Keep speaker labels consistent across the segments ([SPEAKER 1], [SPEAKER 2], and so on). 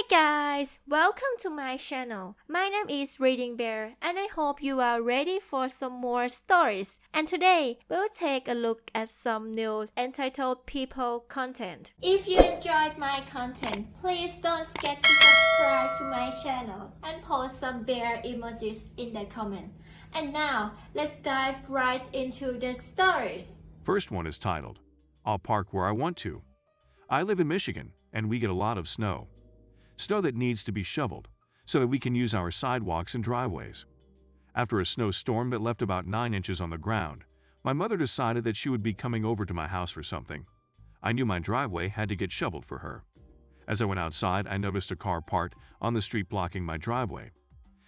[SPEAKER 1] guys, welcome to my channel. My name is ReadingBear and I hope you are ready for some more stories. And today, we'll take a look at some new entitled people content. If you enjoyed my content, please don't forget to subscribe to my channel and post some bear emojis in the comment. And now, let's dive right into the stories.
[SPEAKER 2] First one is titled, I'll Park Where I Want to. I live in Michigan and we get a lot of snow. Snow that needs to be shoveled so that we can use our sidewalks and driveways. After a snowstorm that left about 9 inches on the ground, my mother decided that she would be coming over to my house for something. I knew my driveway had to get shoveled for her. As I went outside, I noticed a car parked on the street blocking my driveway.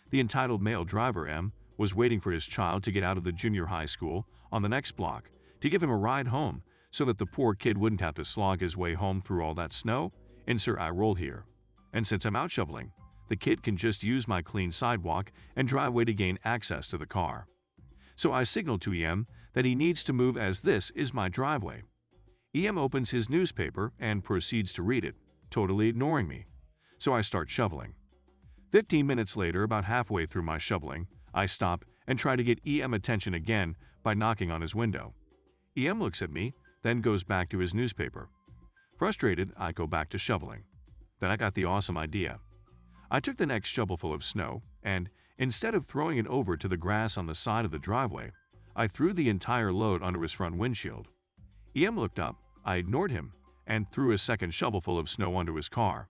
[SPEAKER 2] The entitled male driver, M, was waiting for his child to get out of the junior high school on the next block to give him a ride home so that the poor kid wouldn't have to slog his way home through all that snow. Insert eye roll here. And since I'm out shoveling, the kid can just use my clean sidewalk and driveway to gain access to the car. So I signaled to EM that he needs to move as this is my driveway. EM opens his newspaper and proceeds to read it, totally ignoring me. So I start shoveling. 15 minutes later, about halfway through my shoveling, I stop and try to get EM attention again by knocking on his window. EM looks at me, then goes back to his newspaper. Frustrated, I go back to shoveling. Then I got the awesome idea. I took the next shovelful of snow and, instead of throwing it over to the grass on the side of the driveway, I threw the entire load under his front windshield. EM looked up, I ignored him, and threw a second shovelful of snow under his car.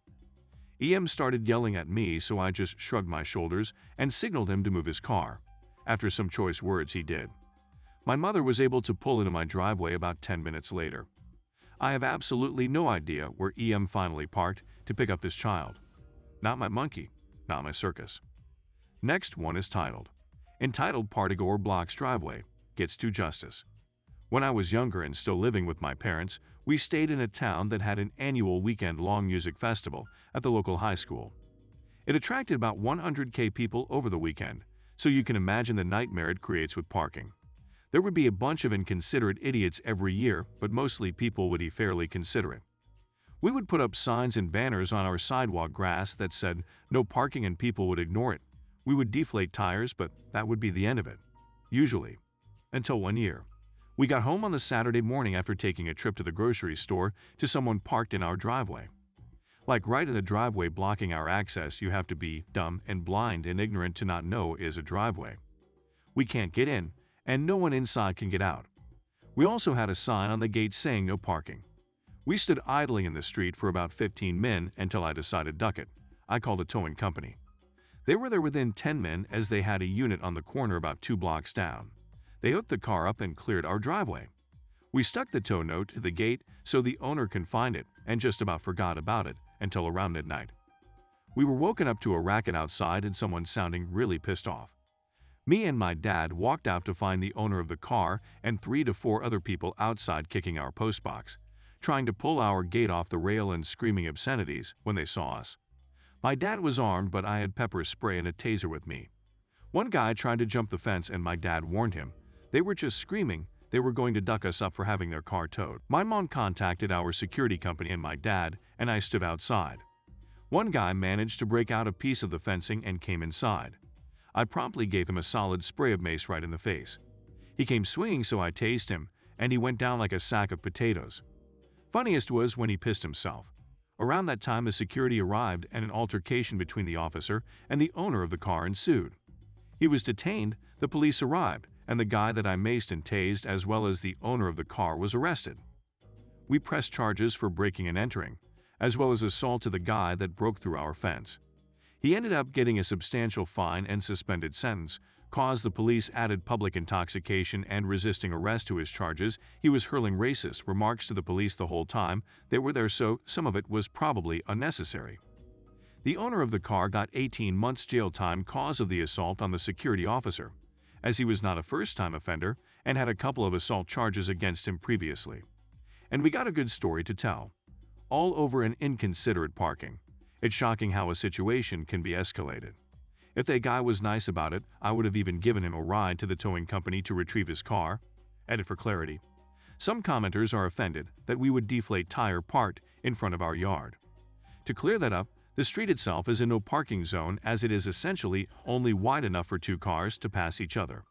[SPEAKER 2] EM started yelling at me, so I just shrugged my shoulders and signaled him to move his car. After some choice words, he did. My mother was able to pull into my driveway about 10 minutes later. I have absolutely no idea where EM finally parked to pick up his child. Not my monkey, not my circus. Next one is entitled Partygoer Blocks Driveway Gets to Justice. When I was younger and still living with my parents, we stayed in a town that had an annual weekend-long music festival at the local high school. It attracted about 100K people over the weekend, so you can imagine the nightmare it creates with parking. There would be a bunch of inconsiderate idiots every year, but mostly people would be fairly considerate. We would put up signs and banners on our sidewalk grass that said no parking and people would ignore it. We would deflate tires, but that would be the end of it. Usually. Until one year. We got home on the Saturday morning after taking a trip to the grocery store to someone parked in our driveway. Like right in the driveway blocking our access, you have to be dumb and blind and ignorant to not know is a driveway. We can't get in, and no one inside can get out. We also had a sign on the gate saying no parking. We stood idling in the street for about 15 minutes until I decided duck it. I called a towing company. They were there within 10 minutes as they had a unit on the corner about 2 blocks down. They hooked the car up and cleared our driveway. We stuck the tow note to the gate so the owner can find it and just about forgot about it until around midnight. We were woken up to a racket outside and someone sounding really pissed off. Me and my dad walked out to find the owner of the car and 3 to 4 other people outside kicking our postbox, trying to pull our gate off the rail and screaming obscenities when they saw us. My dad was armed, but I had pepper spray and a taser with me. One guy tried to jump the fence and my dad warned him. They were just screaming they were going to duck us up for having their car towed. My mom contacted our security company and my dad, and I stood outside. One guy managed to break out a piece of the fencing and came inside. I promptly gave him a solid spray of mace right in the face. He came swinging, so I tased him, and he went down like a sack of potatoes. Funniest was when he pissed himself. Around that time, the security arrived and an altercation between the officer and the owner of the car ensued. He was detained, the police arrived, and the guy that I maced and tased as well as the owner of the car was arrested. We pressed charges for breaking and entering, as well as assault to the guy that broke through our fence. He ended up getting a substantial fine and suspended sentence, caused the police added public intoxication and resisting arrest to his charges. He was hurling racist remarks to the police the whole time they were there, so some of it was probably unnecessary. The owner of the car got 18 months jail time cause of the assault on the security officer, as he was not a first-time offender and had a couple of assault charges against him previously. And we got a good story to tell. All over an inconsiderate parking. It's shocking how a situation can be escalated. If the guy was nice about it, I would have even given him a ride to the towing company to retrieve his car. Edit for clarity. Some commenters are offended that we would deflate tire parked in front of our yard. To clear that up, The street itself is a no parking zone as it is essentially only wide enough for two cars to pass each other.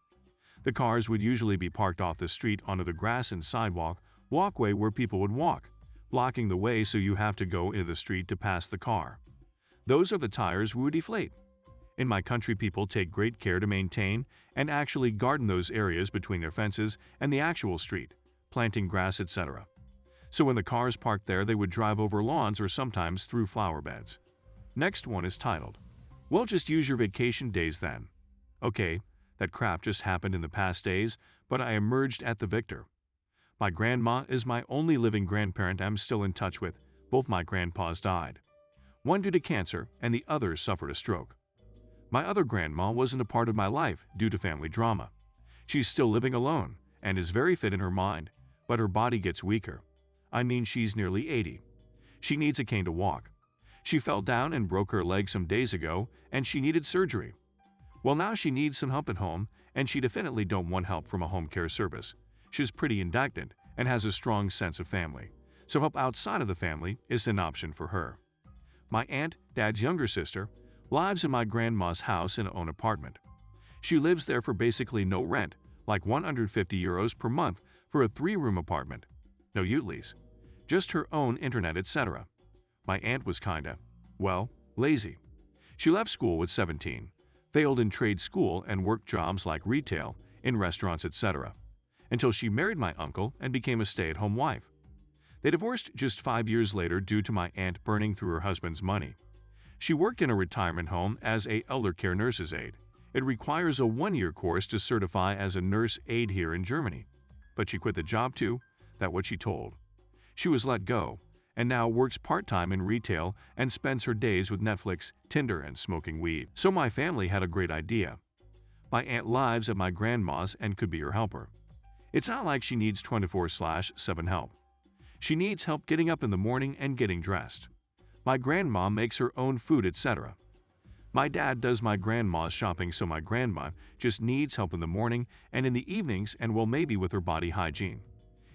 [SPEAKER 2] The cars would usually be parked off the street onto the grass and sidewalk walkway where people would walk, blocking the way so you have to go into the street to pass the car. Those are the tires we would deflate. In my country, people take great care to maintain and actually garden those areas between their fences and the actual street, planting grass, etc. So when the cars parked there, they would drive over lawns or sometimes through flower beds. Next one is titled, "Well, just use your vacation days then." Okay, that crap just happened in the past days, but I emerged at the victor. My grandma is my only living grandparent I'm still in touch with. Both my grandpas died. One due to cancer and the other suffered a stroke. My other grandma wasn't a part of my life due to family drama. She's still living alone and is very fit in her mind, but her body gets weaker. I mean, she's nearly 80. She needs a cane to walk. She fell down and broke her leg some days ago, and she needed surgery. Well, now she needs some help at home, and she definitely don't want help from a home care service. She's pretty indignant and has a strong sense of family, so help outside of the family is an option for her. My aunt, Dad's younger sister, lives in my grandma's house in her own apartment. She lives there for basically no rent, like €150 per month for a 3-room apartment. No utilities, just her own internet, etc. My aunt was kinda, well, lazy. She left school at 17, failed in trade school and worked jobs like retail, in restaurants, etc. until she married my uncle and became a stay-at-home wife. They divorced just 5 years later due to my aunt burning through her husband's money. She worked in a retirement home as a elder care nurse's aide. It requires a 1-year course to certify as a nurse aide here in Germany. But she quit the job too, that's what she told. She was let go, and now works part-time in retail and spends her days with Netflix, Tinder, and smoking weed. So my family had a great idea. My aunt lives at my grandma's and could be her helper. It's not like she needs 24/7 help. She needs help getting up in the morning and getting dressed. My grandma makes her own food, etc. My dad does my grandma's shopping, so my grandma just needs help in the morning and in the evenings, and well, maybe with her body hygiene.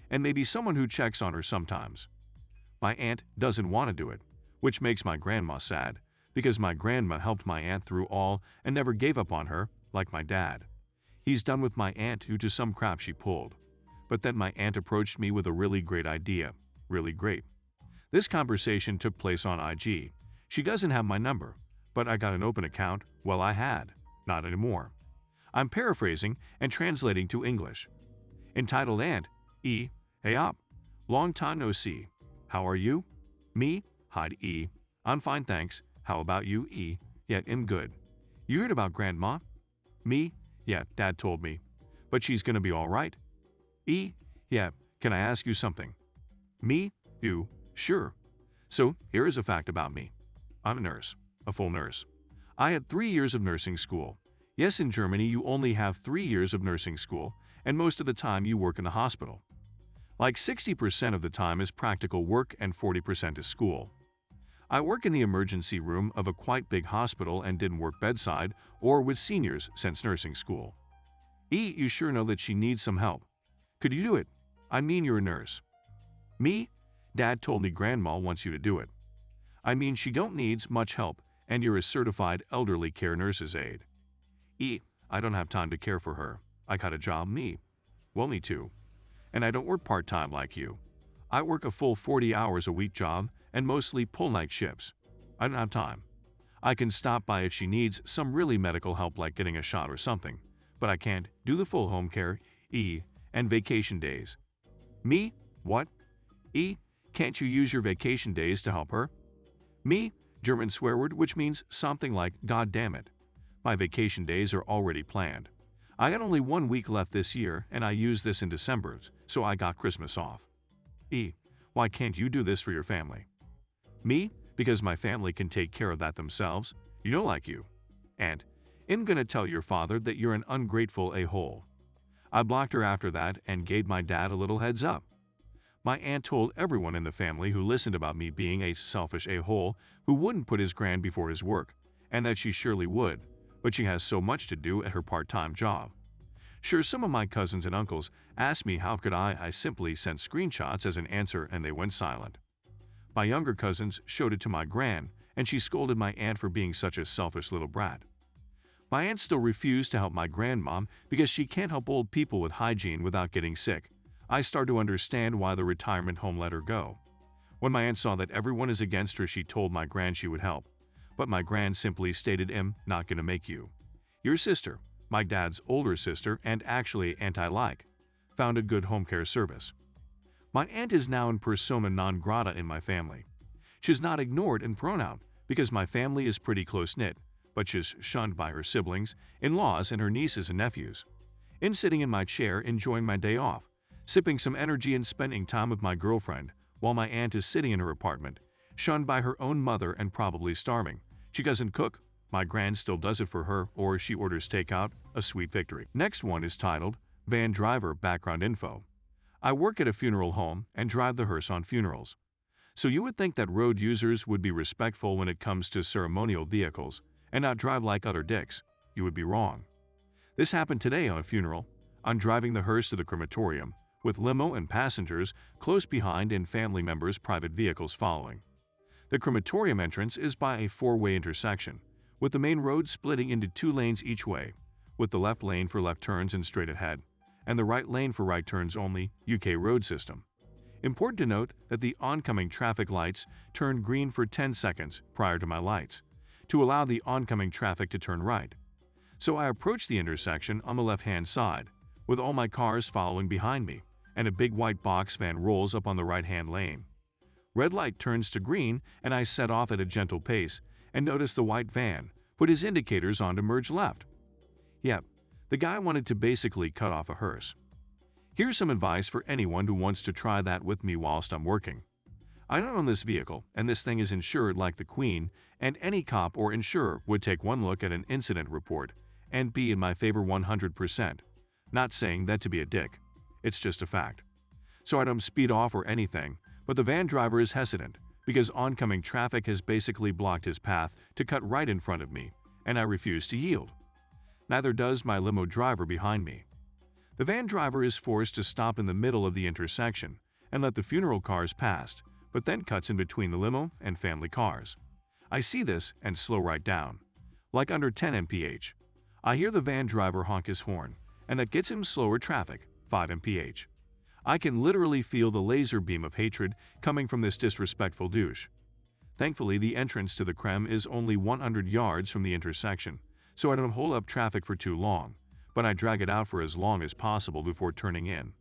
[SPEAKER 2] And maybe someone who checks on her sometimes. My aunt doesn't want to do it, which makes my grandma sad, because my grandma helped my aunt through all and never gave up on her, like my dad. He's done with my aunt due to some crap she pulled. But then my aunt approached me with a really great idea. Really great. This conversation took place on IG. She doesn't have my number, but I got an open account. Well, I had. Not anymore. I'm paraphrasing and translating to English. Entitled Aunt, E, hey up. Long time no see. How are you? Me? Hi, E. I'm fine, thanks. How about you, E? Yeah, I'm good. You heard about Grandma? Me? Yeah, Dad told me. But she's gonna be all right. E? Yeah, can I ask you something? Me? You? Sure. So, here is a fact about me. I'm a nurse, a full nurse. I had 3 years of nursing school. Yes, in Germany you only have 3 years of nursing school, and most of the time you work in the hospital. Like 60% of the time is practical work and 40% is school. I work in the emergency room of a quite big hospital and didn't work bedside or with seniors since nursing school. E, you sure know that she needs some help. Could you do it? I mean, you're a nurse. Me? Dad told me Grandma wants you to do it. I mean, she don't needs much help, and you're a certified elderly care nurse's aide. E, I don't have time to care for her. I got a job, me. Well, me too. And I don't work part-time like you. I work a full 40 hours a week job and mostly pull night shifts. I don't have time. I can stop by if she needs some really medical help like getting a shot or something, but I can't do the full home care, E, and vacation days. Me? What? E, can't you use your vacation days to help her? Me? German swear word which means something like God damn it. My vacation days are already planned. I got only 1 week left this year and I used this in December, so I got Christmas off. E, why can't you do this for your family? Me? Because my family can take care of that themselves, you know, like you. And I'm gonna tell your father that you're an ungrateful a-hole. I blocked her after that and gave my dad a little heads up. My aunt told everyone in the family who listened about me being a selfish a-hole who wouldn't put his grand before his work, and that she surely would, but she has so much to do at her part-time job. Sure, some of my cousins and uncles asked me how could I simply sent screenshots as an answer and they went silent. My younger cousins showed it to my gran, and she scolded my aunt for being such a selfish little brat. My aunt still refused to help my grandmom because she can't help old people with hygiene without getting sick. I start to understand why the retirement home let her go. When my aunt saw that everyone is against her, she told my gran she would help. But my gran simply stated, not gonna make you. Your sister, my dad's older sister and actually aunt I like, found a good home care service. My aunt is now in persona non grata in my family. She's not ignored and thrown out because my family is pretty close-knit, but she's shunned by her siblings, in-laws, and her nieces and nephews. In sitting in my chair enjoying my day off, sipping some energy and spending time with my girlfriend, while my aunt is sitting in her apartment, shunned by her own mother and probably starving. She doesn't cook. My gran still does it for her, or she orders takeout, a sweet victory. Next one is titled, Van Driver Background Info. I work at a funeral home and drive the hearse on funerals. So you would think that road users would be respectful when it comes to ceremonial vehicles and not drive like utter dicks. You would be wrong. This happened today on a funeral. I'm driving the hearse to the crematorium, with limo and passengers close behind and family members' private vehicles following. The crematorium entrance is by a four-way intersection, with the main road splitting into 2 lanes each way, with the left lane for left turns and straight ahead, and the right lane for right turns only, UK road system. Important to note that the oncoming traffic lights turn green for 10 seconds prior to my lights, to allow the oncoming traffic to turn right. So I approach the intersection on the left-hand side, with all my cars following behind me, and a big white box van rolls up on the right-hand lane. Red light turns to green, and I set off at a gentle pace, and notice the white van put his indicators on to merge left. Yep, the guy wanted to basically cut off a hearse. Here's some advice for anyone who wants to try that with me whilst I'm working. I don't own this vehicle, and this thing is insured like the Queen, and any cop or insurer would take one look at an incident report and be in my favor 100%. Not saying that to be a dick. It's just a fact. So I don't speed off or anything, but the van driver is hesitant because oncoming traffic has basically blocked his path to cut right in front of me, and I refuse to yield. Neither does my limo driver behind me. The van driver is forced to stop in the middle of the intersection and let the funeral cars pass, but then cuts in between the limo and family cars. I see this and slow right down, like under 10 mph. I hear the van driver honk his horn, and that gets him slower traffic, 5 mph. I can literally feel the laser beam of hatred coming from this disrespectful douche. Thankfully, the entrance to the creme is only 100 yards from the intersection, so I don't hold up traffic for too long, but I drag it out for as long as possible before turning in.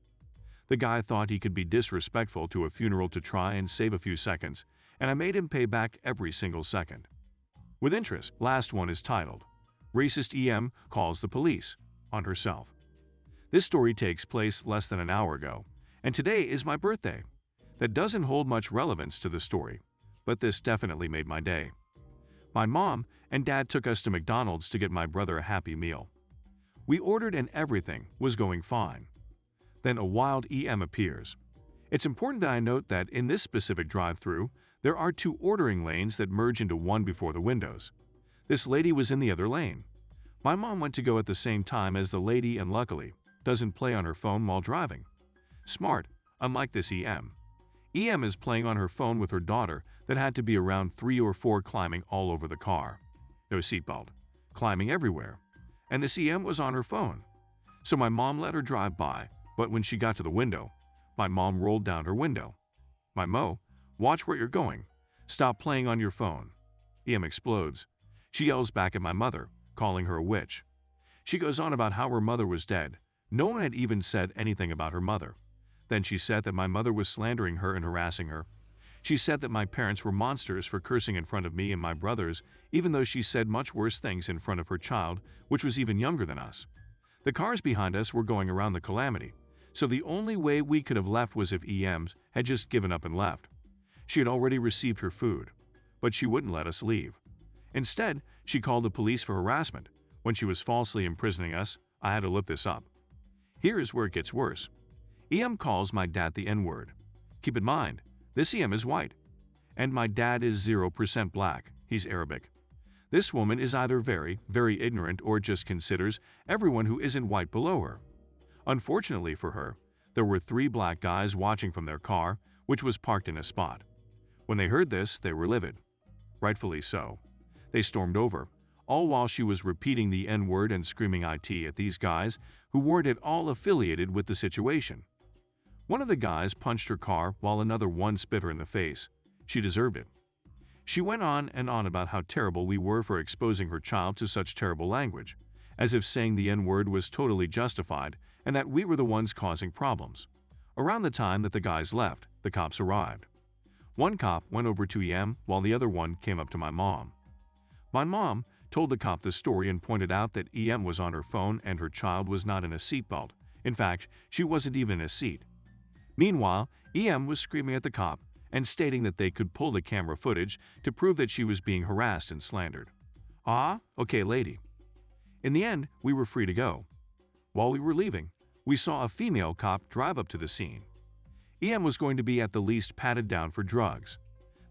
[SPEAKER 2] The guy thought he could be disrespectful to a funeral to try and save a few seconds, and I made him pay back every single second. With interest, last one is titled, Racist EM Calls the Police on Herself. This story takes place less than an hour ago, and today is my birthday. That doesn't hold much relevance to the story, but this definitely made my day. My mom and dad took us to McDonald's to get my brother a Happy Meal. We ordered and everything was going fine. Then a wild EM appears. It's important that I note that in this specific drive-thru, there are 2 ordering lanes that merge into one before the windows. This lady was in the other lane. My mom went to go at the same time as the lady and luckily doesn't play on her phone while driving. Smart, unlike this EM. EM is playing on her phone with her daughter that had to be around 3 or 4 climbing all over the car. No seatbelt. Climbing everywhere. And this EM was on her phone. So my mom let her drive by, but when she got to the window, my mom rolled down her window. My Mo, watch where you're going. Stop playing on your phone. EM explodes. She yells back at my mother, calling her a witch. She goes on about how her mother was dead. No one had even said anything about her mother. Then she said that my mother was slandering her and harassing her. She said that my parents were monsters for cursing in front of me and my brothers, even though she said much worse things in front of her child, which was even younger than us. The cars behind us were going around the calamity, so the only way we could have left was if EMs had just given up and left. She had already received her food, but she wouldn't let us leave. Instead, she called the police for harassment. When she was falsely imprisoning us, I had to look this up. Here is where it gets worse. EM calls my dad the N-word. Keep in mind, this EM is white. And my dad is 0% black. He's Arabic. This woman is either very, very ignorant or just considers everyone who isn't white below her. Unfortunately for her, there were 3 black guys watching from their car, which was parked in a spot. When they heard this, they were livid. rightfully so. They stormed over, all while she was repeating the N-word and screaming IT at these guys who weren't at all affiliated with the situation. One of the guys punched her car while another one spit her in the face. She deserved it. She went on and on about how terrible we were for exposing her child to such terrible language, as if saying the N-word was totally justified and that we were the ones causing problems. Around the time that the guys left, the cops arrived. One cop went over to EM while the other one came up to my mom. My mom told the cop the story and pointed out that EM was on her phone and her child was not in a seatbelt. In fact, she wasn't even in a seat. Meanwhile, EM was screaming at the cop and stating that they could pull the camera footage to prove that she was being harassed and slandered. Ah, okay, lady. In the end, we were free to go. While we were leaving, we saw a female cop drive up to the scene. EM was going to be at the least patted down for drugs.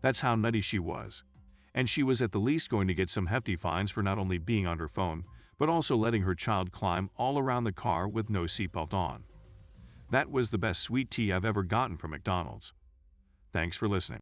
[SPEAKER 2] That's how nutty she was. And she was at the least going to get some hefty fines for not only being on her phone, but also letting her child climb all around the car with no seatbelt on. That was the best sweet tea I've ever gotten from McDonald's. Thanks for listening.